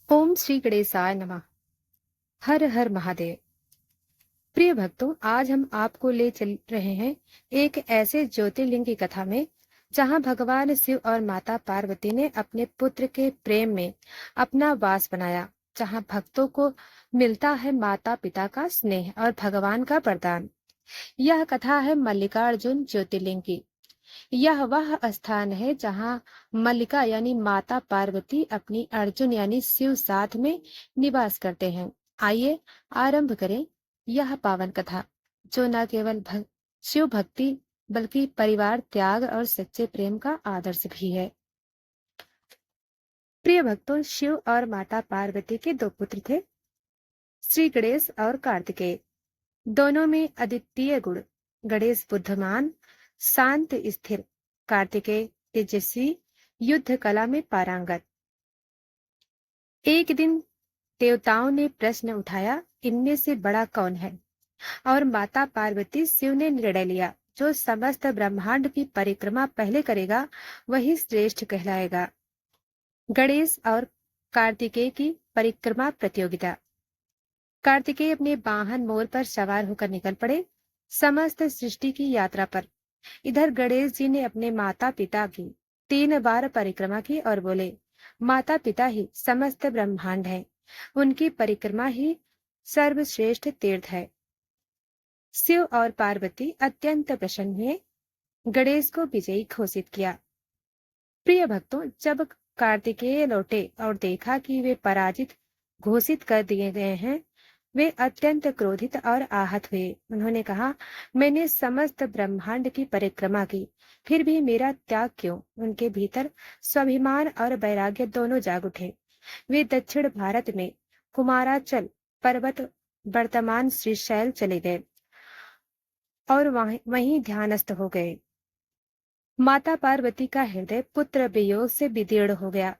ओम श्री गणेशाय नमः। हर हर महादेव। प्रिय भक्तों, आज हम आपको ले चल रहे हैं एक ऐसे ज्योतिर्लिंग की कथा में जहां भगवान शिव और माता पार्वती ने अपने पुत्र के प्रेम में अपना वास बनाया, जहां भक्तों को मिलता है माता पिता का स्नेह और भगवान का वरदान। यह कथा है मल्लिकार्जुन ज्योतिर्लिंग की। यह वह स्थान है जहां मल्लिका यानी माता पार्वती अपनी अर्जुन यानी शिव साथ में निवास करते हैं। आइए आरंभ करें यह पावन कथा, जो न केवल शिव भक्ति बल्कि परिवार त्याग और सच्चे प्रेम का आदर्श भी है। प्रिय भक्तों, शिव और माता पार्वती के दो पुत्र थे, श्री गणेश और कार्तिकेय। दोनों में अद्वितीय गुण। गणेश बुद्धिमान, शांत, स्थिर। कार्तिकेय तेजस्वी, युद्ध कला में पारंगत। एक दिन देवताओं ने प्रश्न उठाया, इनमें से बड़ा कौन है? और माता पार्वती शिव ने निर्णय लिया, जो समस्त ब्रह्मांड की परिक्रमा पहले करेगा वही श्रेष्ठ कहलाएगा। गणेश और कार्तिकेय की परिक्रमा प्रतियोगिता। कार्तिकेय अपने वाहन मोर पर सवार होकर निकल पड़े समस्त सृष्टि की यात्रा पर। इधर गणेश जी ने अपने माता पिता की 3 बार परिक्रमा की और बोले, माता पिता ही समस्त ब्रह्मांड है, उनकी परिक्रमा ही सर्वश्रेष्ठ तीर्थ है। शिव और पार्वती अत्यंत प्रसन्न हुए, गणेश को विजयी घोषित किया। प्रिय भक्तों, जब कार्तिकेय लौटे और देखा कि वे पराजित घोषित कर दिए गए हैं, वे अत्यंत क्रोधित और आहत हुए। उन्होंने कहा, मैंने समस्त ब्रह्मांड की परिक्रमा की, फिर भी मेरा त्याग क्यों? उनके भीतर स्वाभिमान और वैराग्य दोनों जाग उठे। वे दक्षिण भारत में कुमाराचल पर्वत, वर्तमान श्रीशैल चले गए और वहीं ध्यानस्थ हो गए। माता पार्वती का हृदय पुत्र वियोग से विदीर्ण हो गया।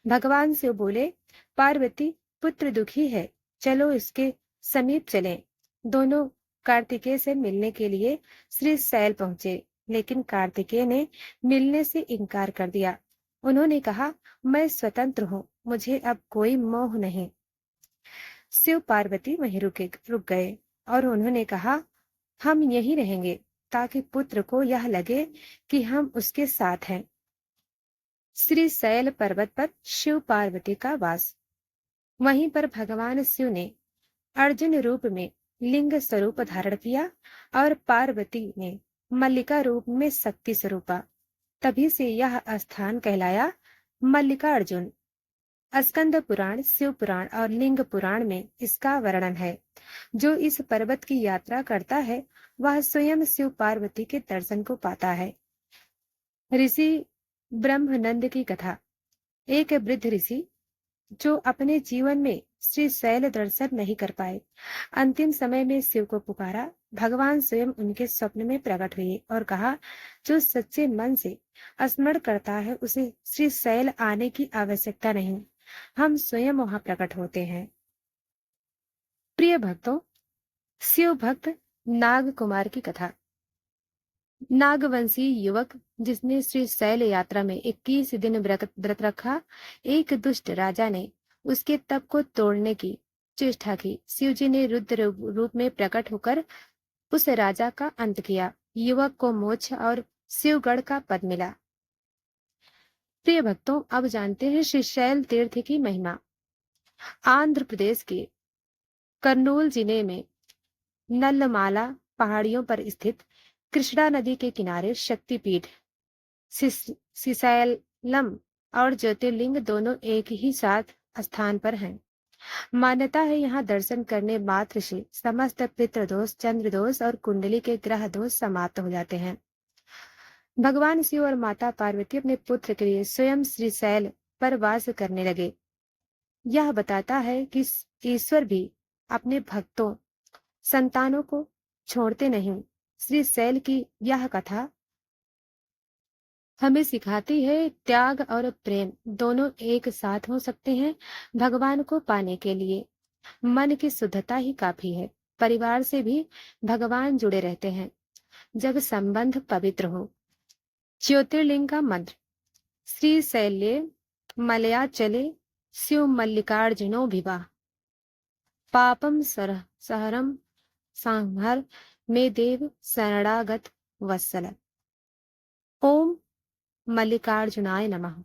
भगवान शिव बोले, पार्वती, पुत्र दुखी है, चलो इसके समीप चलें। दोनों कार्तिकेय से मिलने के लिए श्री शैल पहुंचे, लेकिन कार्तिकेय ने मिलने से इनकार कर दिया। उन्होंने कहा, मैं स्वतंत्र हूँ, मुझे अब कोई मोह नहीं। शिव पार्वती वहीं रुक गए और उन्होंने कहा, हम यहीं रहेंगे ताकि पुत्र को यह लगे कि हम उसके साथ हैं। श्री शैल पर्वत पर शिव पार्वती का वास। वहीं पर भगवान शिव ने अर्जुन रूप में लिंग स्वरूप धारण किया और पार्वती ने मल्लिका रूप में शक्ति स्वरूपा। तभी से यह स्थान कहलाया मल्लिका अर्जुन। स्कंद पुराण, शिव पुराण और लिंग पुराण में इसका वर्णन है। जो इस पर्वत की यात्रा करता है वह स्वयं शिव पार्वती के दर्शन को पाता है। ऋषि ब्रह्मनंद की कथा। एक वृद्ध ऋषि जो अपने जीवन में श्री शैल दर्शन नहीं कर पाए, अंतिम समय में शिव को पुकारा। भगवान स्वयं उनके स्वप्न में प्रकट हुए और कहा, जो सच्चे मन से स्मरण करता है उसे श्री शैल आने की आवश्यकता नहीं, हम स्वयं वहां प्रकट होते हैं। प्रिय भक्तों, शिव भक्त नाग कुमार की कथा। नागवंशी युवक जिसने श्री शैल यात्रा में 21 दिन व्रत रखा, एक दुष्ट राजा ने उसके तप को तोड़ने की चेष्टा की। शिवजी ने रुद्र रूप में प्रकट होकर उस राजा का अंत किया। युवक को मोक्ष और शिवगढ़ का पद मिला। प्रिय भक्तों, अब जानते हैं श्री शैल तीर्थ की महिमा। आंध्र प्रदेश के कर्नूल जिले में नल्लमाला पहाड़ियों पर स्थित कृष्णा नदी के किनारे शक्तिपीठ सिसैलम और ज्योतिर्लिंग दोनों एक ही साथ स्थान पर हैं। मान्यता है, यहाँ दर्शन करने मात्र से समस्त पितृदोष, चंद्र दोष और कुंडली के ग्रह दोष समाप्त हो जाते हैं। भगवान शिव और माता पार्वती अपने पुत्र के लिए स्वयं श्रीशैल पर वास करने लगे। यह बताता है कि ईश्वर भी अपने भक्तों, संतानों को छोड़ते नहीं। श्री शैल की यह कथा हमें सिखाती है, त्याग और प्रेम दोनों एक साथ हो सकते हैं। भगवान को पाने के लिए मन की शुद्धता ही काफी है। परिवार से भी भगवान जुड़े रहते हैं जब संबंध पवित्र हो। ज्योतिर्लिंग का मंत्र। श्री शैल्ये मलयाचले स्यो मल्लिकार्जुनो विवाह पापम सहरम सांहर में देव शरणागत वत्सल। ओम मल्लिकार्जुनाय नमः।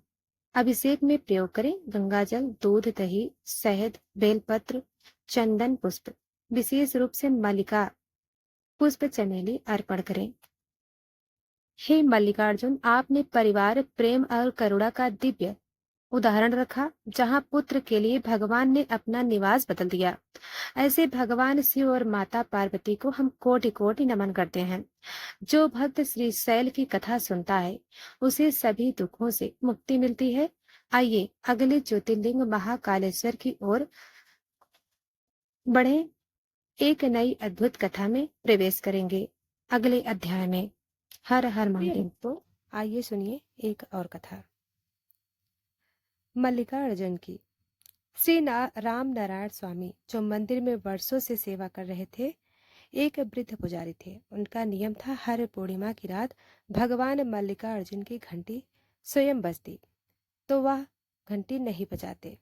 अभिषेक में प्रयोग करें गंगाजल, दूध, दही, शहद, बेलपत्र, चंदन पुष्प। विशेष रूप से मल्लिका पुष्प चमेली अर्पण करें। हे मल्लिकार्जुन, आपने परिवार प्रेम और करुणा का दिव्य उदाहरण रखा, जहाँ पुत्र के लिए भगवान ने अपना निवास बदल दिया। ऐसे भगवान शिव और माता पार्वती को हम कोटि कोटि नमन करते हैं। जो भक्त श्री शैल की कथा सुनता है, उसे सभी दुखों से मुक्ति मिलती है। आइए अगले ज्योतिर्लिंग महाकालेश्वर की ओर बढ़े, एक नई अद्भुत कथा में प्रवेश करेंगे अगले अध्याय में। हर हर महादेव। तो आइए सुनिए एक और कथा मल्लिकार्जुन की। राम नारायण स्वामी, जो मंदिर में वर्षों से सेवा कर रहे थे, एक वृद्ध पुजारी थे। उनका नियम था हर पूर्णिमा की रात भगवान मल्लिकार्जुन की घंटी स्वयं बजती तो वह घंटी नहीं बजाते।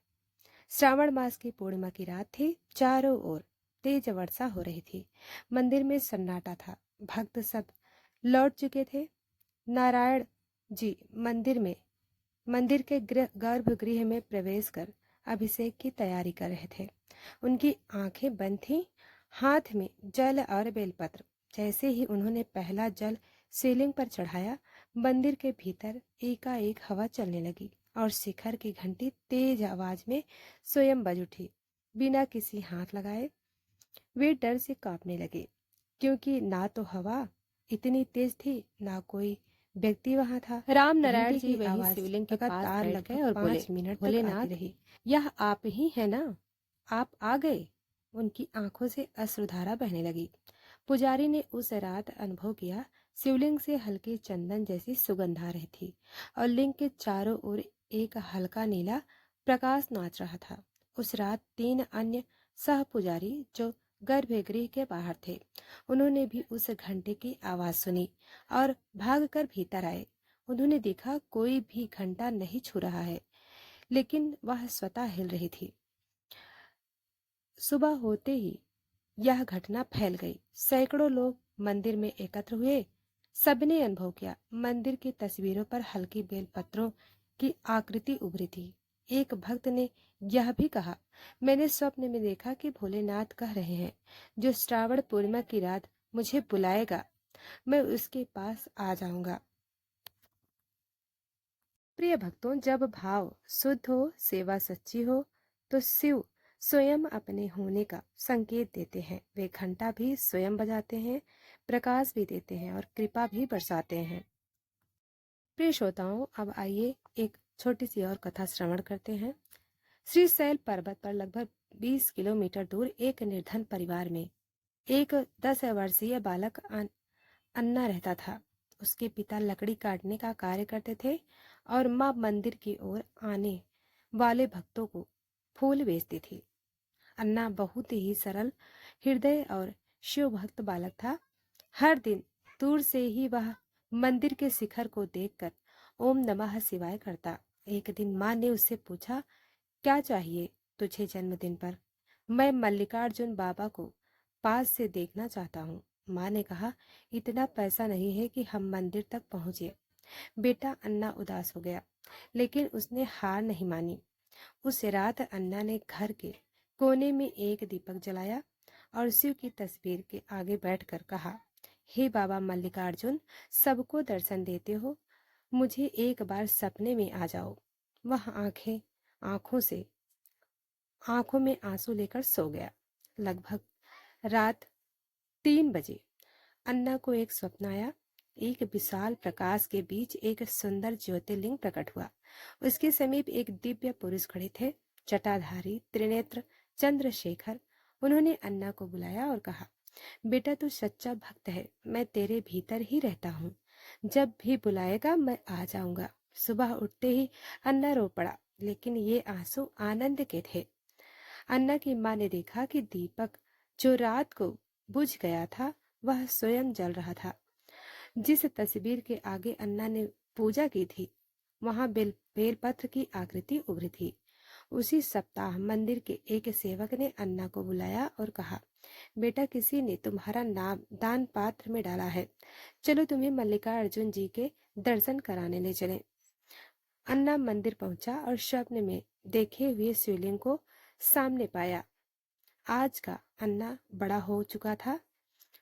श्रावण मास की पूर्णिमा की रात थी। चारों ओर तेज वर्षा हो रही थी। मंदिर में सन्नाटा था। भक्त सब लौट चुके थे। नारायण जी मंदिर के गर्भगृह में प्रवेश कर अभिषेक की तैयारी कर रहे थे। उनकी आंखें बंद थीं, हाथ में जल और बेलपत्र। जैसे ही उन्होंने पहला जल शिवलिंग पर चढ़ाया, मंदिर के भीतर एकाएक हवा चलने लगी और शिखर की घंटी तेज आवाज में स्वयं बज उठी। बिना किसी हाथ लगाए वे डर से कांपने लगे, क्योंकि ना तो हवा इतनी तेज थी, ना कोई व्यक्ति वहां था। राम नारायण जी वही शिवलिंग के पास बैठ गए और बोले, 5 मिनट भोलेनाथ, रही यह आप ही है ना? आप आ गए। उनकी आंखों से अश्रुधारा बहने लगी। पुजारी ने उस रात अनुभव किया, शिवलिंग से हल्की चंदन जैसी सुगंध आ रही थी और लिंग के चारों ओर एक हल्का नीला प्रकाश नाच रहा था। उस रात 3 अन्य सह पुजारी जो गर्भगृह के बाहर थे, उन्होंने भी उस घंटे की आवाज सुनी और भागकर भीतर आए। उन्होंने देखा कोई भी घंटा नहीं छू रहा है, लेकिन वह स्वतः हिल रही थी। सुबह होते ही यह घटना फैल गई। सैकड़ों लोग मंदिर में एकत्र हुए। सबने अनुभव किया, मंदिर की तस्वीरों पर हल्की बेल पत्रों की आकृति उभरी थी। एक भक्त ने यह भी कहा, मैंने स्वप्न में देखा कि भोलेनाथ कह रहे हैं, जो श्रावण पूर्णिमा की रात मुझे बुलाएगा, मैं उसके पास आ जाऊंगा। प्रिय भक्तों, जब भाव शुद्ध हो, सेवा सच्ची हो, तो शिव स्वयं अपने होने का संकेत देते हैं। वे घंटा भी स्वयं बजाते हैं, प्रकाश भी देते हैं और कृपा भी बरसाते हैं। प्रिय श्रोताओं, अब आइए एक छोटी सी और कथा श्रवण करते हैं। श्री शैल पर्वत पर लगभग 20 किलोमीटर दूर एक निर्धन परिवार में एक 10 वर्षीय बालक अन्ना रहता था। उसके पिता लकड़ी काटने का कार्य करते थे और माँ मंदिर की ओर आने वाले भक्तों को फूल बेचती थी। अन्ना बहुत ही सरल हृदय और शिव भक्त बालक था। हर दिन दूर से ही वह मंदिर के शिखर को देखकर ओम नमः शिवाय करता। एक दिन माँ ने उससे पूछा, क्या चाहिए तुझे जन्मदिन पर? मैं मल्लिकार्जुन बाबा को पास से देखना चाहता हूँ। माँ ने कहा, इतना पैसा नहीं है कि हम मंदिर तक पहुँचे। बेटा अन्ना उदास हो गया, लेकिन उसने हार नहीं मानी। उस रात अन्ना ने घर के कोने में एक दीपक जलाया और शिव की तस्वीर के आगे बैठकर कहा, हे बाबा मल्लिकार्जुन, सबको दर्शन देते हो, मुझे एक बार सपने में आ जाओ। वह आंखों में आंसू लेकर सो गया। लगभग रात 3 बजे अन्ना को एक स्वप्न आया। एक विशाल प्रकाश के बीच एक सुंदर ज्योतिर्लिंग प्रकट हुआ। उसके समीप एक दिव्य पुरुष खड़े थे, जटाधारी, त्रिनेत्र चंद्रशेखर। उन्होंने अन्ना को बुलाया और कहा, बेटा तू सच्चा भक्त है, मैं तेरे भीतर ही रहता हूँ। जब भी बुलाएगा मैं आ जाऊंगा। सुबह उठते ही अन्ना रो पड़ा, लेकिन ये आंसू आनंद के थे। अन्ना की माँ ने देखा कि दीपक जो रात को बुझ गया था, वह स्वयं जल रहा था। जिस तस्वीर के आगे अन्ना ने पूजा की थी, वहां बेलपत्र की आकृति उभरी थी। उसी सप्ताह मंदिर के एक सेवक ने अन्ना को बुलाया और कहा, बेटा, किसी ने तुम्हारा नाम दान पात्र में डाला है, चलो तुम्हें मल्लिकार्जुन जी के दर्शन कराने ले चलें। अन्ना मंदिर पहुंचा और स्वप्न में देखे हुए शिवलिंग को सामने पाया। आज का अन्ना बड़ा हो चुका था।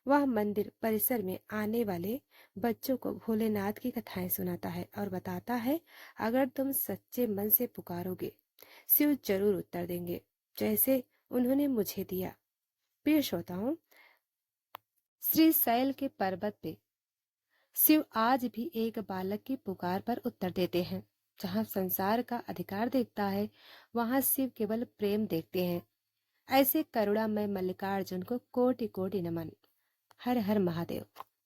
वह मंदिर परिसर में आने वाले बच्चों को भोलेनाथ की कथाएं सुनाता है और बताता है, अगर तुम सच्चे मन से पुकारोगे, शिव जरूर उत्तर देंगे, जैसे उन्होंने मुझे दिया। प्रिय श्रोताओं, श्री शैल के पर्वत पे शिव आज भी एक बालक की पुकार पर उत्तर देते हैं। जहाँ संसार का अधिकार देखता है, वहाँ शिव केवल प्रेम देखते हैं। ऐसे करुणामय मल्लिकार्जुन को कोटि कोटि नमन। हर हर महादेव।